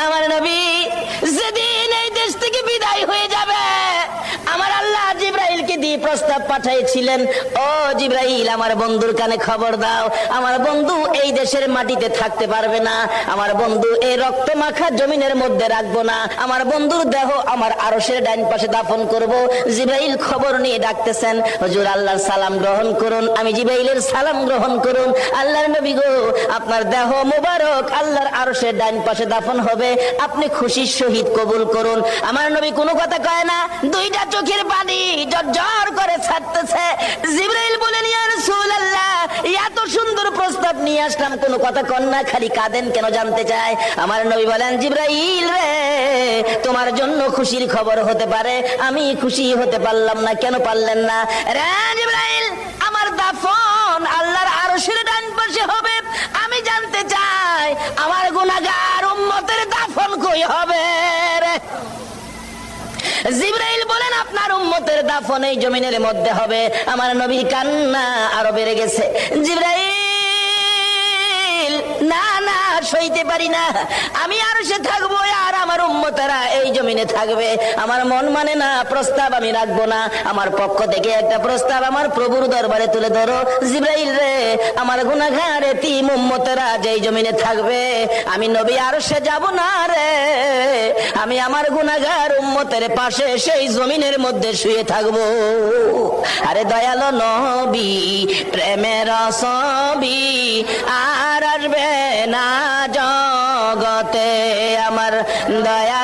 আমার নবী যেদিন এই দেশ থেকে বিদায় হয়ে যাবে, আমার আল্লাহ জিবরাইলকে দিয়ে প্রস্তাব পাঠিয়েছিলেন, ও জিবরাইল, আমার বন্ধুর কানে খবর দাও, আমার বন্ধু এই দেশের মাটিতে থাকতে পারবে না, আমার বন্ধু এই রক্ত মাখা জমিনের মধ্যে রাখবো না, আমার বন্ধুর দেহ আমার আরশের ডাইন পাশে দাফন করব। জিবরাইল খবর নিয়ে ডাকতেছেন, হুজুর আল্লাহর সালাম গ্রহণ করুন। আমি জিবরাইলের সালাম গ্রহণ করুন। আল্লাহর নবী গো, আপনার দেহ মুবারক আল্লাহর আরশের ডাইন পাশে দাফন হবে, আপনি খুশির সহিত কবুল করুন। আমার নবী কোনো কথা কয় না, দুইটা চোখের পানি ঝরঝর করে ছাড়তেছে। জিবরাইল বলেন, ইয়া রাসূলুল্লাহ, এত সুন্দর প্রস্তাব নিয়ে আসলাম, কোনো কথা কন না, খালি কাঁদেন কেন জানতে চাই। আমার নবী বলেন, জিবরাইল রে, তোমার জন্য খুশির খবর হতে পারে, আমি খুশি হতে পারলাম না। কেন পারলেন না? রে জিবরাইল, আমার দাফন আল্লাহর আরশের ডান পাশে হবে, আমি জানতে চাই আমার গুনাহগার উম্মতের দাফন কই হবে রে? জিবরাইল বলেন, আপনার উম্মতের দাফন এই জমিনের মধ্যে হবে। আমার নবীর কান্না আরো বেড়ে গেছে। জিবরাইল, না না, সইতে পারি না, আমি আর সে থাকবো আর আমার উম্মতেরা এই জমিনে থাকবে। আমার মন মানে না, প্রস্তাব আমি রাখবো না। আমার পক্ষ থেকে একটা প্রস্তাব আমার প্রভুর দরবারে তুলে ধরো। জিবরাইল রে, আমার গুনাহগার এতিম উম্মতেরা যেই জমিনে থাকবে, আমি নবী আর সে যাব না রে, আমি আমার গুনাহগার উম্মতের পাশে সেই জমিনের মধ্যে শুয়ে থাকবো। আরে দয়ালো নবী, প্রেমের ছবি আর আসবে না জগতে, আমার দয়া